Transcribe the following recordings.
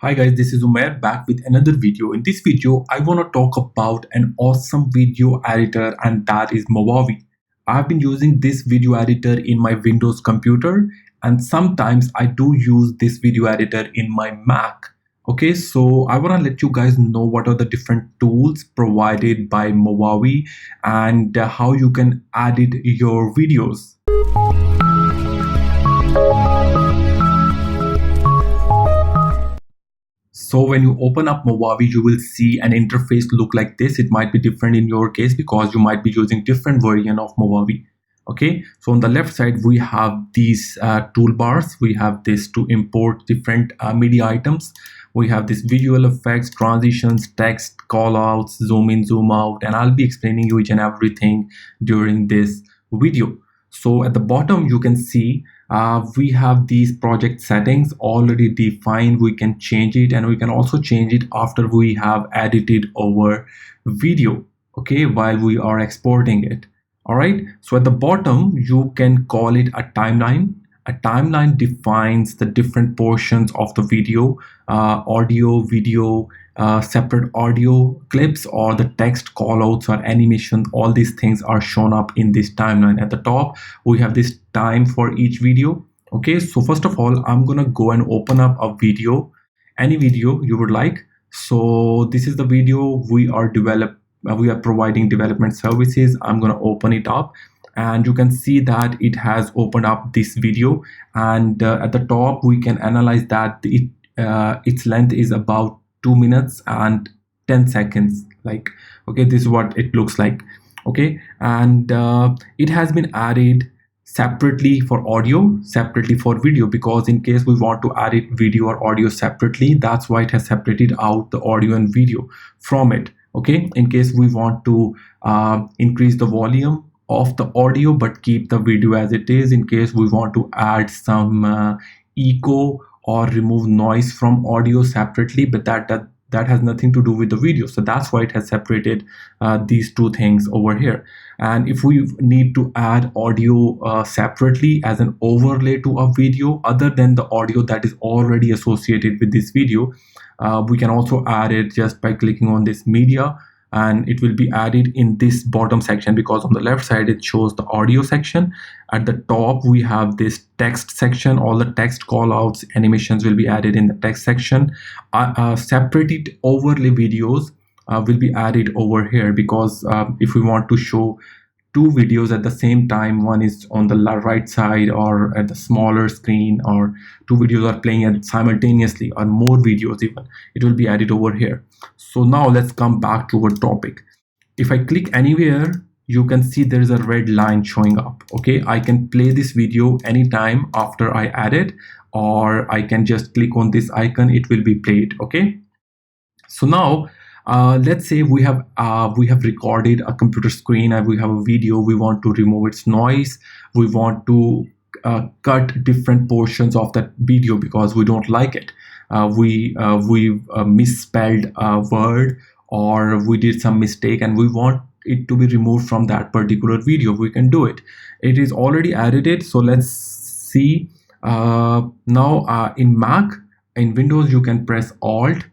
Hi guys, this is Umair back with another video. In this video, I want to talk about an awesome video editor, and that is Movavi. I've been using this video editor in my Windows computer, and sometimes I do use this video editor in my Mac. Okay, so I want to let you guys know what are the different tools provided by Movavi and how you can edit your videos. So when you open up Movavi, you will see an interface look like this. It might be different in your case because you might be using different version of Movavi. Okay, so on the left side, we have these toolbars. We have this to import different media items. We have this visual effects, transitions, text, callouts, zoom in, zoom out, and I'll be explaining you each and everything during this video. So at the bottom, you can see we have these project settings already defined. We can change it, and we can also change it after we have edited our video, okay, while we are exporting it. All right, so at the bottom you can call it a timeline. A timeline defines the different portions of the video, audio, video, separate audio clips, or the text callouts or animation. All these things are shown up in this timeline. At the top we have this time for each video. Okay, so first of all, I'm gonna go and open up a video, any video you would like. So this is the video we are providing development services. I'm gonna open it up, and you can see that it has opened up this video, and at the top we can analyze that its length is about 2 minutes and 10 seconds. Like, okay, this is what it looks like. Okay, and it has been added separately for audio, separately for video, because in case we want to edit video or audio separately, that's why it has separated out the audio and video from it. Okay, in case we want to increase the volume of the audio but keep the video as it is, in case we want to add some echo or remove noise from audio separately, but that has nothing to do with the video. So that's why it has separated these two things over here. And if we need to add audio separately as an overlay to a video other than the audio that is already associated with this video, we can also add it just by clicking on this media, and it will be added in this bottom section, because on the left side it shows the audio section. At the top we have this text section. All the text callouts, animations will be added in the text section. Separated overlay videos will be added over here, because if we want to show two videos at the same time, one is on the right side or at the smaller screen, or two videos are playing simultaneously, or more videos even, it will be added over here. So now let's come back to our topic. If I click anywhere, you can see there is a red line showing up. Okay, I can play this video anytime after I add it, or I can just click on this icon, it will be played. Okay, so now let's say we have recorded a computer screen and we have a video. We want to remove its noise. We want to cut different portions of that video because we don't like it. We misspelled a word, or we did some mistake and we want it to be removed from that particular video. We can do it. It is already edited. So let's see. Now in Mac, in Windows you can press Alt.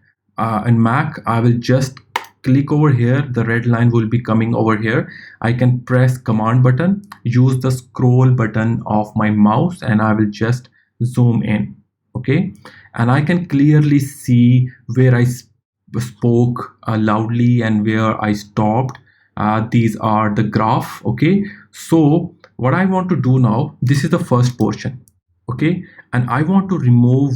In Mac, I will just click over here. The red line will be coming over here. I can press command button, use the scroll button of my mouse, and I will just zoom in. Okay, and I can clearly see where I spoke loudly and where I stopped. These are the graph. Okay, so what I want to do now, this is the first portion. Okay, and I want to remove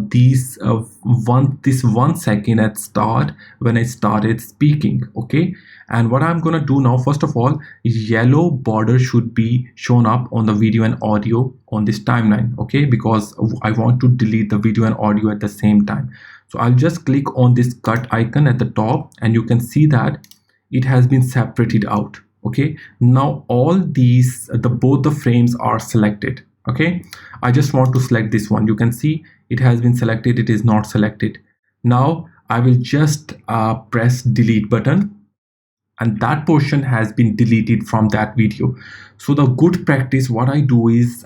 this 1 second at start when I started speaking. Okay, and what I'm gonna do now, first of all, yellow border should be shown up on the video and audio on this timeline. Okay, because I want to delete the video and audio at the same time. So I'll just click on this cut icon at the top, and you can see that it has been separated out. Okay, now all these both the frames are selected. Okay, I just want to select this one. You can see it has been selected, it is not selected. Now I will just press delete button, and that portion has been deleted from that video. So the good practice, what I do is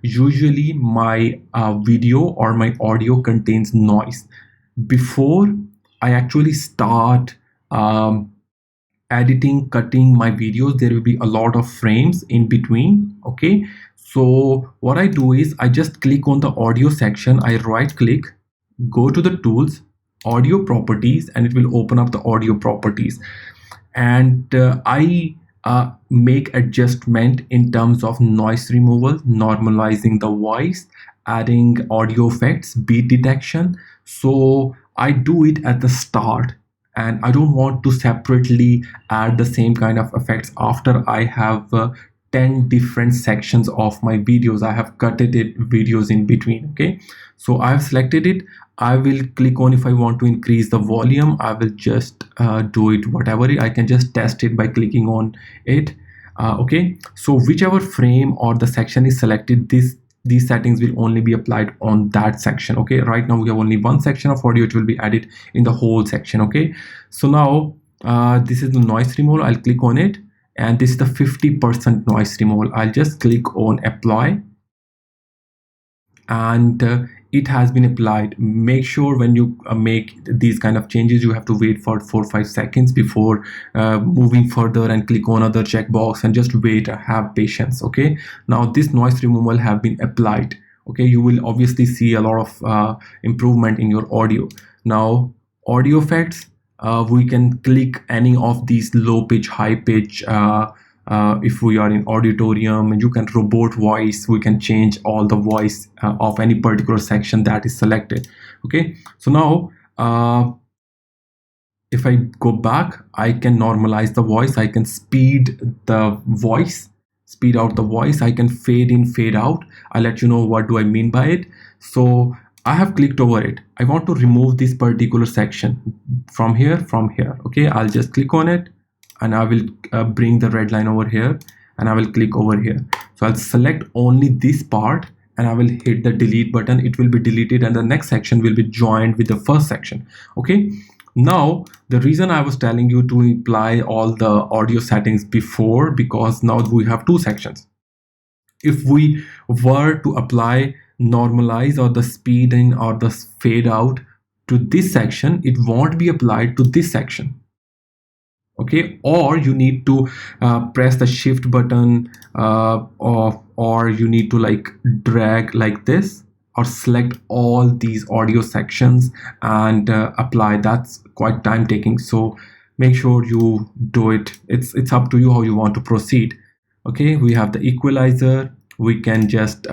usually my video or my audio contains noise. before I actually start editing, cutting my videos, there will be a lot of frames in between. Okay, so what I do is I just click on the audio section, I right click, go to the tools, audio properties, and it will open up the audio properties. And I make adjustment in terms of noise removal, normalizing the voice, adding audio effects, beat detection. So I do it at the start, and I don't want to separately add the same kind of effects after I have 10 different sections of my videos. I have cutted it videos in between. Okay, so I have selected it. I will click on, if I want to increase the volume, I will just do it whatever. I can just test it by clicking on it. Okay, so whichever frame or the section is selected, these settings will only be applied on that section. Okay, right now we have only one section of audio, it will be added in the whole section. Okay, so now this is the noise removal. I'll click on it, and this is the 50% noise removal. I'll just click on apply, and it has been applied. Make sure when you make these kind of changes, you have to wait for 4 or 5 seconds before moving further and click on other checkbox, and just wait, have patience. Okay, now this noise removal have been applied. Okay, you will obviously see a lot of improvement in your audio. Now audio effects, we can click any of these low pitch, high pitch. If we are in auditorium, and you can robot voice, we can change all the voice of any particular section that is selected. Okay, so now if I go back, I can normalize the voice, I can speed the voice, speed out the voice, I can fade in, fade out. I'll let you know what do I mean by it. So I have clicked over it. I want to remove this particular section from here. Okay, I'll just click on it, and I will bring the red line over here, and I will click over here. So I'll select only this part, and I will hit the delete button. It will be deleted, and the next section will be joined with the first section. Okay, now the reason I was telling you to apply all the audio settings before, because now we have two sections. If we were to apply normalize or the speed in or the fade out to this section, it won't be applied to this section. Okay, or you need to press the shift button, or you need to like drag like this, or select all these audio sections and apply. That's quite time taking, so make sure you do it. It's up to you how you want to proceed. Okay, we have the equalizer. We can just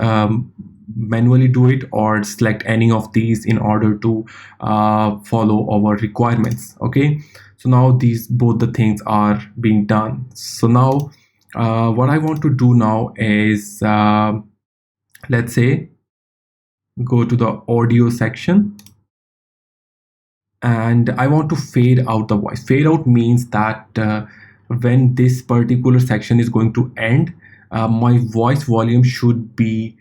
manually do it, or select any of these in order to follow our requirements. Okay, so now these both the things are being done. So now what I want to do now is let's say go to the audio section, and I want to fade out the voice. Fade out means that when this particular section is going to end, my voice volume should be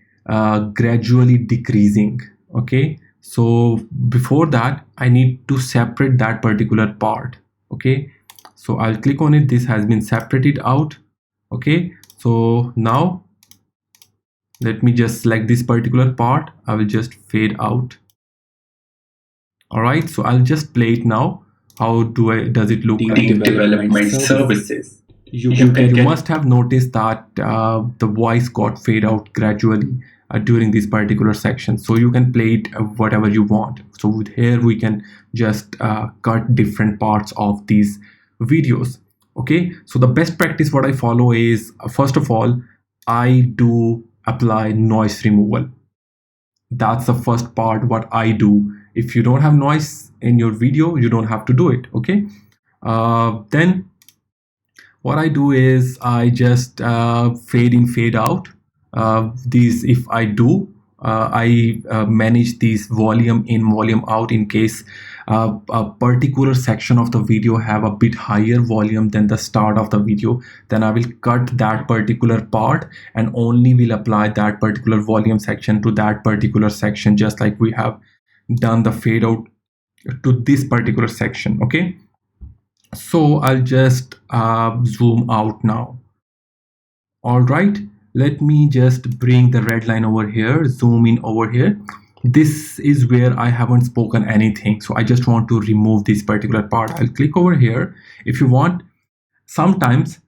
gradually decreasing. Okay, so before that I need to separate that particular part. Okay, so I'll click on it. This has been separated out. Okay, so now let me just select this particular part. I will just fade out. All right, so I'll just play it now. How does it look like? Development services. You must have noticed that the voice got fade out gradually during this particular section. So you can play it whatever you want. So with here we can just cut different parts of these videos. Okay, so the best practice what I follow is, first of all, I do apply noise removal. That's the first part what I do. If you don't have noise in your video, you don't have to do it. Okay, then what I do is I just fade in, fade out. These, if I do, I manage these volume in, volume out, in case a particular section of the video have a bit higher volume than the start of the video, then I will cut that particular part and only will apply that particular volume section to that particular section, just like we have done the fade out to this particular section. Okay, so I'll just zoom out now. All right, let me just bring the red line over here, zoom in over here. this is where I haven't spoken anything, so I just want to remove this particular part. I'll click over here. If you want, sometimes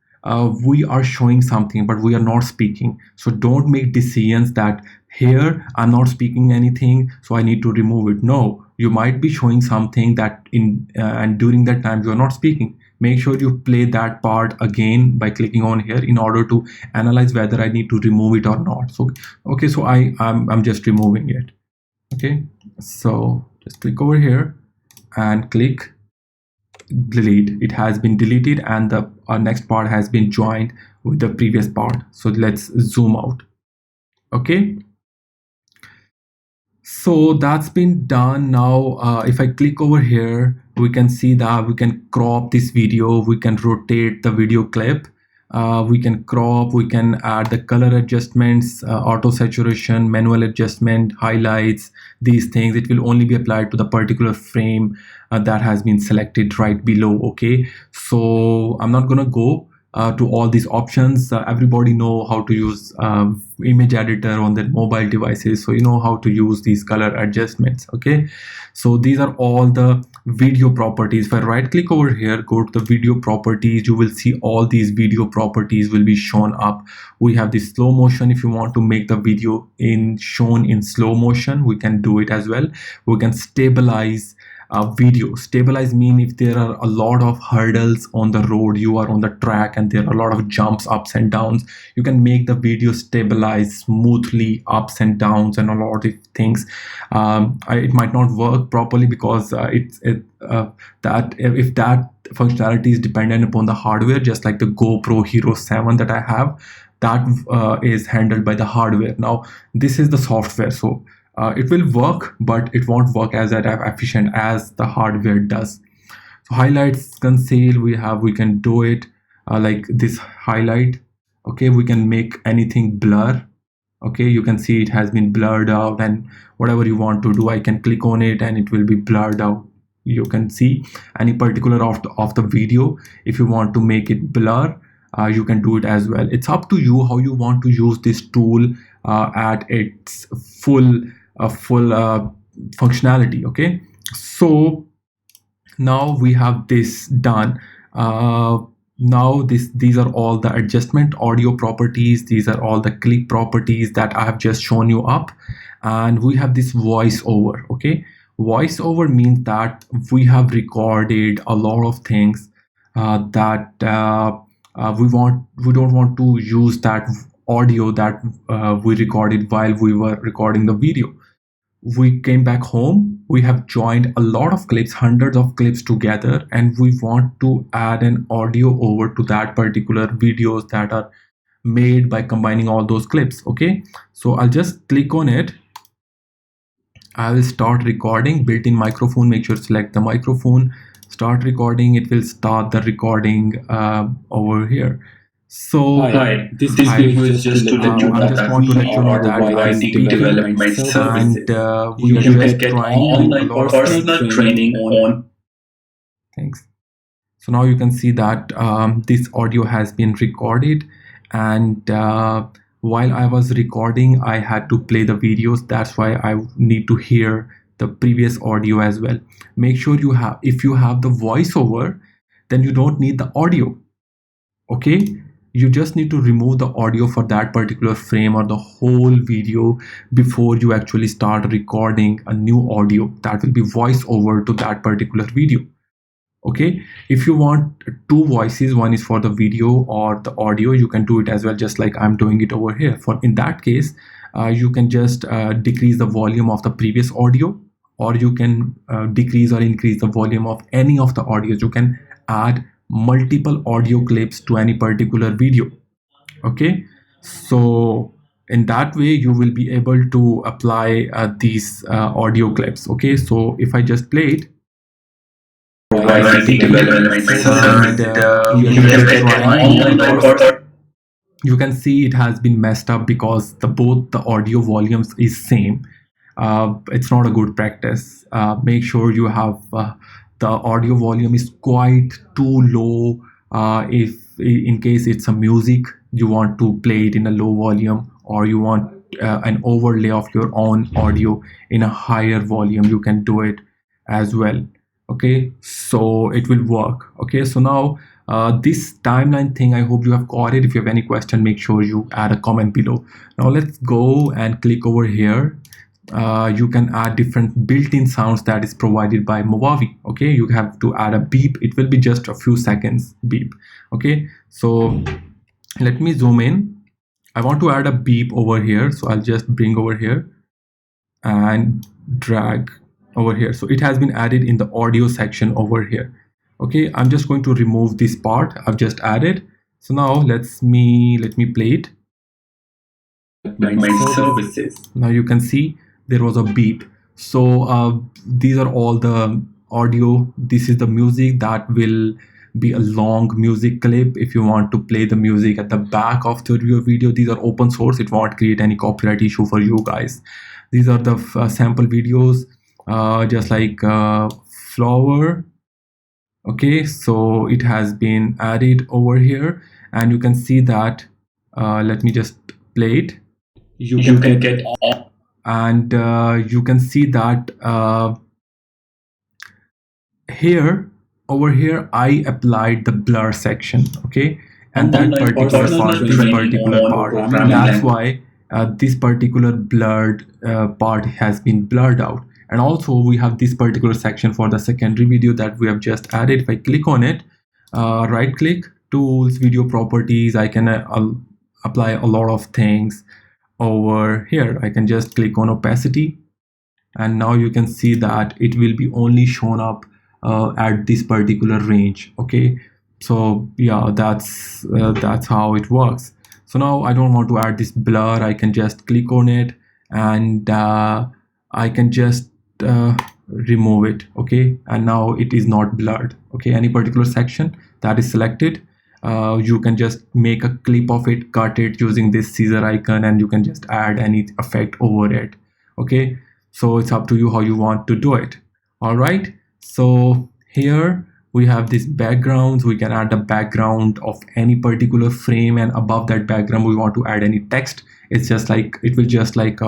we are showing something but we are not speaking, so don't make decisions that here I'm not speaking anything so I need to remove it. No, you might be showing something that and during that time you are not speaking. Make sure you play that part again by clicking on here in order to analyze whether I need to remove it or not. So okay, so I'm just removing it. Okay, so just click over here and click delete. It has been deleted and the next part has been joined with the previous part. So let's zoom out. Okay, so that's been done. Now if I click over here, we can see that we can crop this video, we can rotate the video clip, we can crop, we can add the color adjustments, auto saturation, manual adjustment, highlights, these things. It will only be applied to the particular frame that has been selected right below. Okay, so I'm not gonna go to all these options. Everybody know how to use image editor on their mobile devices, so you know how to use these color adjustments. Okay, so these are all the video properties. If I right click over here, go to the video properties, you will see all these video properties will be shown up. We have the slow motion. If you want to make the video shown in slow motion, we can do it as well. We can stabilize video. Stabilize mean if there are a lot of hurdles on the road, you are on the track and there are a lot of jumps, ups and downs, you can make the video stabilize smoothly, ups and downs and a lot of things. It might not work properly because that if that functionality is dependent upon the hardware, just like the GoPro Hero 7 that I have, that is handled by the hardware. Now this is the software, so it will work, but it won't work as efficient as the hardware does. So highlights conceal, we can do it like this highlight. Okay, we can make anything blur. Okay, you can see it has been blurred out, and whatever you want to do, I can click on it and it will be blurred out. You can see any particular of the video. If you want to make it blur, you can do it as well. It's up to you how you want to use this tool at its full functionality. Okay, so now we have this done. Now these are all the adjustment audio properties, these are all the clip properties that I have just shown you up, and we have this voiceover. Okay, voiceover means that we have recorded a lot of things that we don't want to use that audio that we recorded while we were recording the video. We came back home, we have joined a lot of clips, hundreds of clips together, and we want to add an audio over to that particular videos that are made by combining all those clips. Okay, so I'll just click on it. I will start recording. Built-in microphone, make sure to select the microphone, start recording. It will start the recording over here. So Hi, this video is just to let you know that we are providing development services. and You can get online personal training on. Thanks. So now you can see that this audio has been recorded, and while I was recording, I had to play the videos. That's why I need to hear the previous audio as well. Make sure you have, if you have the voiceover, then you don't need the audio. Okay, you just need to remove the audio for that particular frame or the whole video before you actually start recording a new audio that will be voiceover to that particular video. Okay, if you want two voices, one is for the video or the audio, you can do it as well, just like I'm doing it over here. For in that case, you can just decrease the volume of the previous audio, or you can decrease or increase the volume of any of the audios. You can add multiple audio clips to any particular video. Okay, so in that way you will be able to apply these audio clips. Okay, so if I just play it, Providing development services. You can get online course. You can see it has been messed up because both the audio volumes is same. It's not a good practice. Make sure you have the audio volume is quite too low. If in case it's a music, you want to play it in a low volume, or you want an overlay of your own audio in a higher volume, you can do it as well. Okay, so it will work. Okay, so now this timeline thing, I hope you have got it. If you have any question, make sure you add a comment below. Now let's go and click over here. You can add different built-in sounds that is provided by Movavi. Okay, you have to add a beep. It will be just a few seconds beep. Okay, so let me zoom in. I want to add a beep over here, so I'll just bring over here and drag over here. So it has been added in the audio section over here. Okay, I'm just going to remove this part I've just added. So now let me play it. My services. Now you can see there was a beep. So these are all the audio. This is the music that will be a long music clip. If you want to play the music at the back of your video, these are open source. It won't create any copyright issue for you guys. These are the sample videos, just like flower. Okay, so it has been added over here, and you can see that. Let me just play it. You can get all. And you can see that over here I applied the blur section. Okay, and that particular part, this particular part, that's why this particular blurred part has been blurred out. And also we have this particular section for the secondary video that we have just added. If I click on it, right click, tools, video properties, I can apply a lot of things over here. I can just click on opacity, and now you can see that it will be only shown up at this particular range. Okay, so yeah, that's how it works. So now I don't want to add this blur. I can just click on it, and I can just remove it. Okay, and now it is not blurred. Okay, any particular section that is selected, you can just make a clip of it, cut it using this scissor icon, and you can just add any effect over it. Okay, so it's up to you how you want to do it. All right, so here we have these backgrounds. We can add a background of any particular frame, and above that background we want to add any text. It's just like, it will just like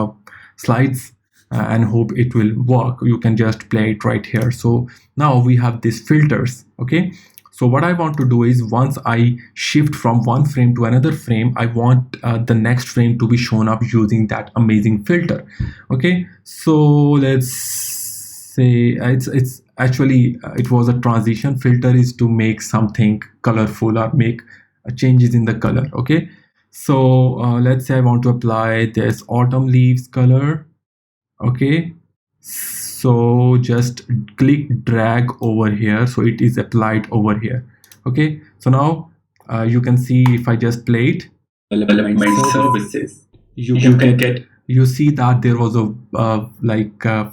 slides, and hope it will work. You can just play it right here. So now we have these filters. Okay, so what I want to do is, once I shift from one frame to another frame, I want the next frame to be shown up using that amazing filter. Okay, so let's say it's actually it was a transition. Filter is to make something colorful or make changes in the color. Okay, so let's say I want to apply this autumn leaves color. Okay, so just click drag over here, so it is applied over here. Okay, so now you can see, if I just play it, my services, you can get, you see that there was a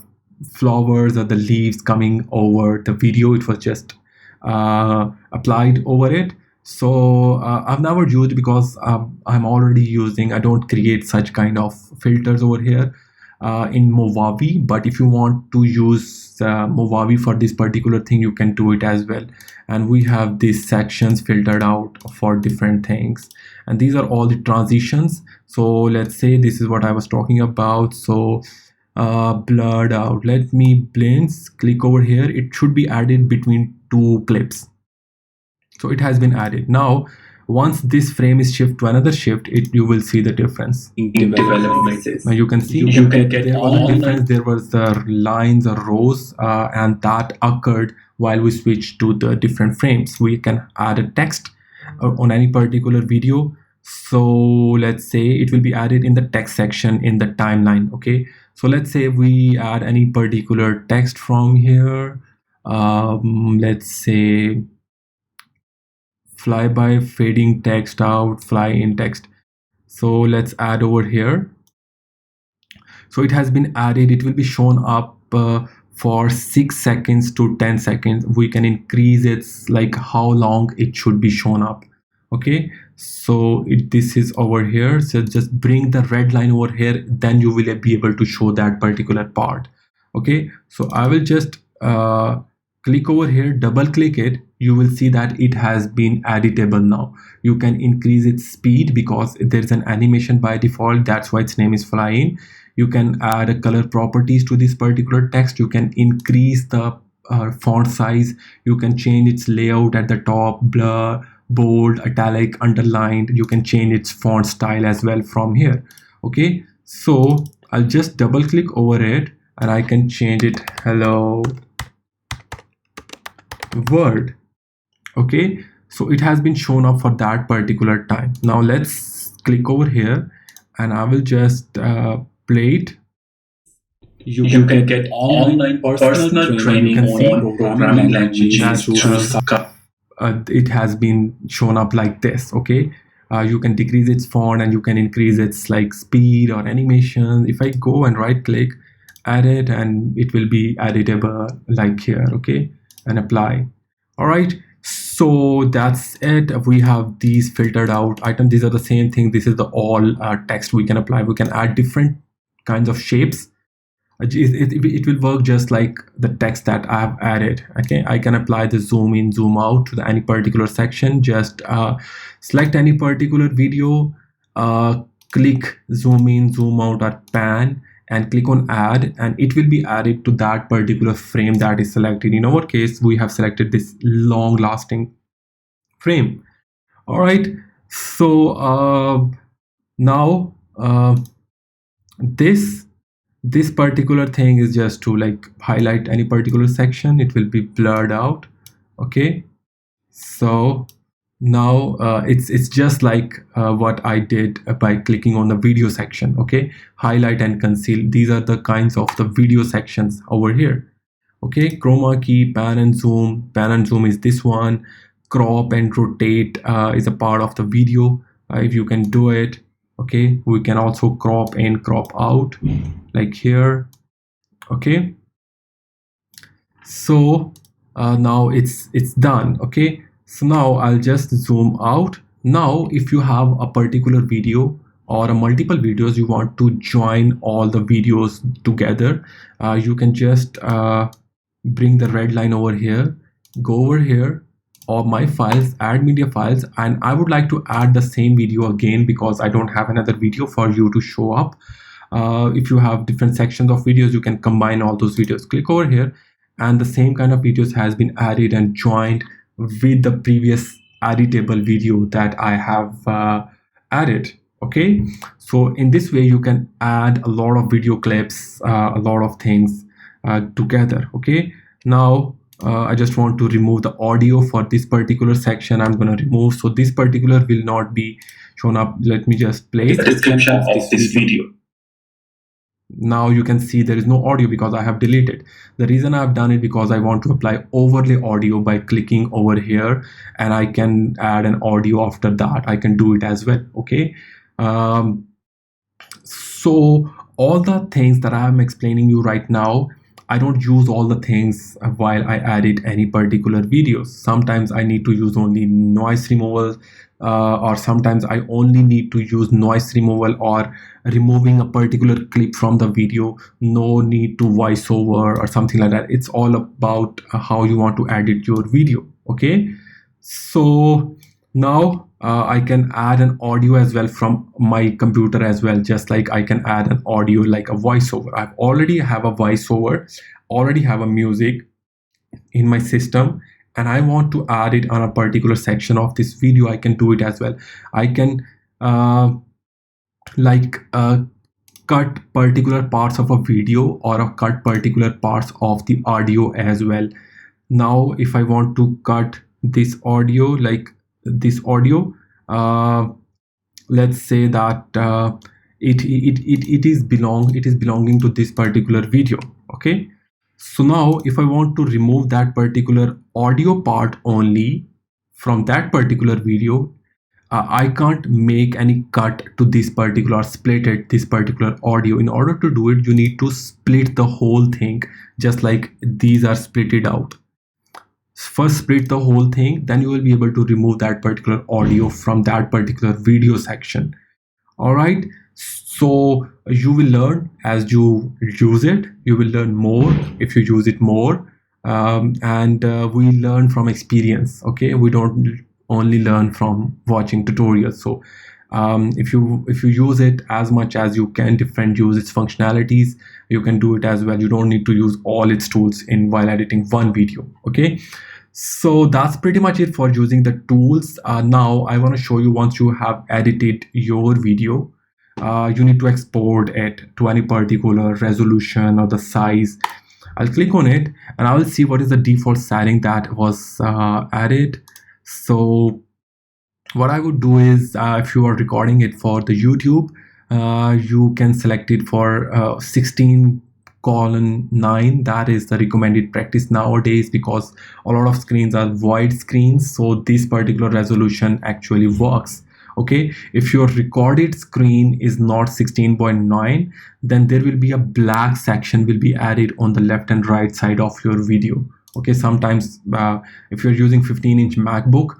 flowers or the leaves coming over the video. It was just applied over it. So I've never used, because I'm already using, I don't create such kind of filters over here in Movavi. But if you want to use Movavi for this particular thing, you can do it as well. And we have these sections filtered out for different things, and these are all the transitions. So let's say this is what I was talking about. So blurred out, let me blends, click over here. It should be added between two clips. So it has been added. Now once this frame is shift to another shift, you will see the difference. Now you can see there was a difference. There was the lines or rows, and that occurred while we switched to the different frames. We can add a text on any particular video. So let's say it will be added in the text section in the timeline. Okay, so let's say we add any particular text from here. Let's say flyby, fading text out, fly in text. So let's add over here. So it has been added. It will be shown up for 6 seconds to 10 seconds. We can increase it, like how long it should be shown up. Okay, so this is over here. So just bring the red line over here, then you will be able to show that particular part. Okay, so I will just click over here, double click it, you will see that it has been editable now. You can increase its speed because there's an animation by default, that's why its name is fly in. You can add a color properties to this particular text. You can increase the font size. You can change its layout at the top, blur, bold, italic, underlined. You can change its font style as well from here. Okay, so I'll just double click over it and I can change it hello world. Okay, so it has been shown up for that particular time. Now let's click over here and I will just play it. You can get online personal training on programming languages through Skype. It has been shown up like this. Okay, you can decrease its font and you can increase its like speed or animation. If I go and right click, edit, and it will be editable like here. Okay, and apply. All right, so that's it. We have these filtered out items. These are the same thing. This is the all text we can apply. We can add different kinds of shapes. It will work just like the text that I have added. Okay, I can apply the zoom in, zoom out to any particular section. Just select any particular video, click zoom in, zoom out, or pan, and click on add, and it will be added to that particular frame that is selected. In our case, we have selected this long lasting frame. All right, so now this particular thing is just to like highlight any particular section. It will be blurred out. Okay, so now it's just like what I did by clicking on the video section. Okay, highlight and conceal, these are the kinds of the video sections over here. Okay, chroma key, pan and zoom. Pan and zoom is this one. Crop and rotate is a part of the video if you can do it. Okay, we can also crop in, crop out like here. Okay, so now it's done. Okay, so now I'll just zoom out. Now if you have a particular video or a multiple videos, you want to join all the videos together, you can just bring the red line over here, go over here, or my files, add media files, and I would like to add the same video again because I don't have another video for you to show up. If you have different sections of videos, you can combine all those videos. Click over here and the same kind of videos has been added and joined with the previous editable video that I have added. Okay, so in this way you can add a lot of video clips, a lot of things together. Okay, now I just want to remove the audio for this particular section. I'm going to remove, so this particular will not be shown up. Let me just play the description of this video. Now you can see there is no audio because I have deleted. The reason I've done it because I want to apply overlay audio by clicking over here, and I can add an audio after that. I can do it as well. Okay, so all the things that I'm explaining you right now, I don't use all the things while I edit any particular videos. Sometimes I need to use only noise removal, or sometimes I only need to use noise removal or removing a particular clip from the video. No need to voiceover or something like that. It's all about how you want to edit your video. Okay, so now I can add an audio as well from my computer as well, just like I can add an audio like a voiceover. I already have a voiceover, already have a music in my system, and I want to add it on a particular section of this video. I can do it as well. I can cut particular parts of a video or cut particular parts of the audio as well. Now if I want to cut this audio, like this audio, let's say that it is belonging to this particular video. Okay, so now if I want to remove that particular audio part only from that particular video, I can't make any cut to this particular, split it, this particular audio. In order to do it, you need to split the whole thing, just like these are splitted out. First split the whole thing, then you will be able to remove that particular audio from that particular video section. All right, so you will learn as you use it. You will learn more if you use it more. and we learn from experience. Okay, we don't only learn from watching tutorials. So if you use it as much as you can, different use its functionalities, you can do it as well. You don't need to use all its tools in while editing one video. Okay, so that's pretty much it for using the tools. Now I want to show you, once you have edited your video, you need to export it to any particular resolution or the size. I'll click on it and I will see what is the default setting that was added. So what I would do is, if you are recording it for the YouTube, you can select it for 16:9. That is the recommended practice nowadays, because a lot of screens are wide screens, so this particular resolution actually works. Okay, if your recorded screen is not 16:9, then there will be a black section will be added on the left and right side of your video. Okay, sometimes if you're using 15-inch MacBook,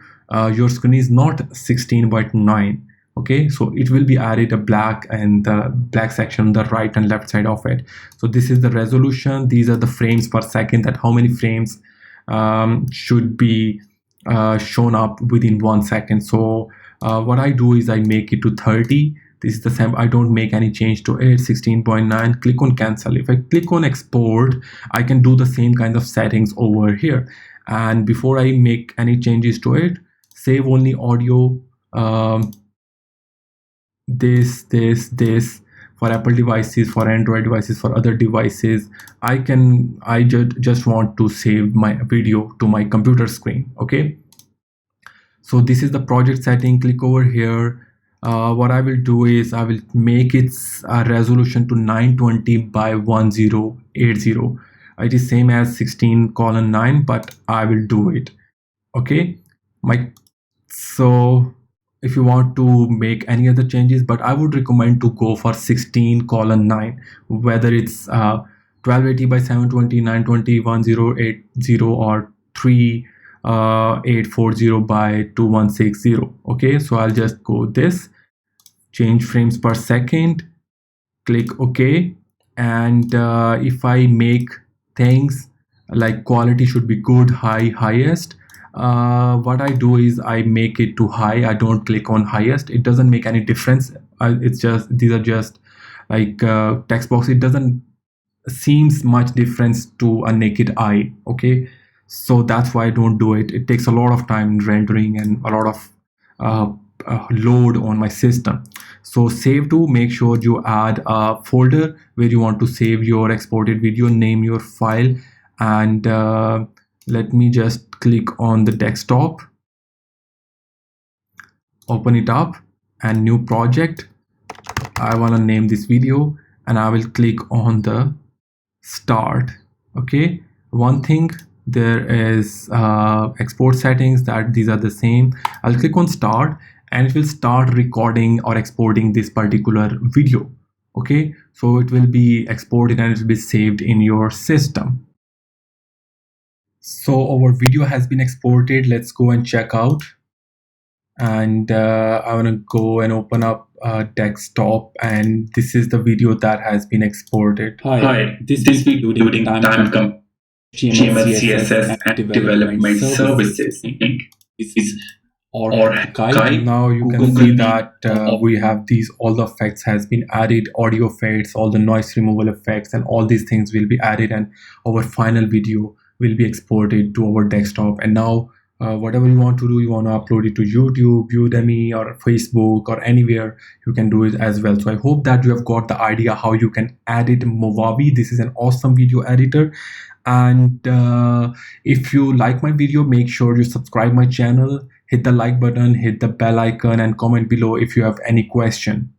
your screen is not 16:9. Okay, so it will be added a black and the black section on the right and left side of it. So this is the resolution. These are the frames per second, that how many frames should be shown up within 1 second. So what I do is I make it to 30. This is the same. I don't make any change to it. 16:9. Click on cancel. If I click on export, I can do the same kind of settings over here. And before I make any changes to it, save only audio, this for Apple devices, for Android devices, for other devices. I just want to save my video to my computer screen. Okay, so this is the project setting. Click over here. What I will do is I will make its resolution to 920 by 1080. It is same as 16:9, but I will do it. Okay, so if you want to make any other changes, but I would recommend to go for 16:9, whether it's 1280 by 720, 920, 1080, or 3840 by 2160. Okay, so I'll just go this, change frames per second, click OK. And if I make things like quality should be good, highest, what I do is I make it to high. I don't click on highest. It doesn't make any difference. It's just, these are just like text box. It doesn't seems much difference to a naked eye. Okay, so that's why I don't do it. It takes a lot of time in rendering and a lot of load on my system. So save to, make sure you add a folder where you want to save your exported video, name your file, and let me just click on the desktop, open it up, and new project. I want to name this video and I will click on the start. Okay, one thing, there is export settings, that these are the same. I'll click on start and it will start recording or exporting this particular video. Okay, so it will be exported and it will be saved in your system. So our video has been exported. Let's go and check out. And I want to go and open up desktop, and this is the video that has been exported. Hi, this video including time HTML, CSS, and development services. This is or guide. Now you can see that we have these, all the effects has been added, audio effects, all the noise removal effects, and all these things will be added, and our final video will be exported to our desktop. And now whatever you want to do, you want to upload it to YouTube, Udemy, or Facebook, or anywhere, you can do it as well. So I hope that you have got the idea how you can edit Movavi. This is an awesome video editor. And if you like my video, make sure you subscribe my channel, hit the like button, hit the bell icon, and comment below if you have any question.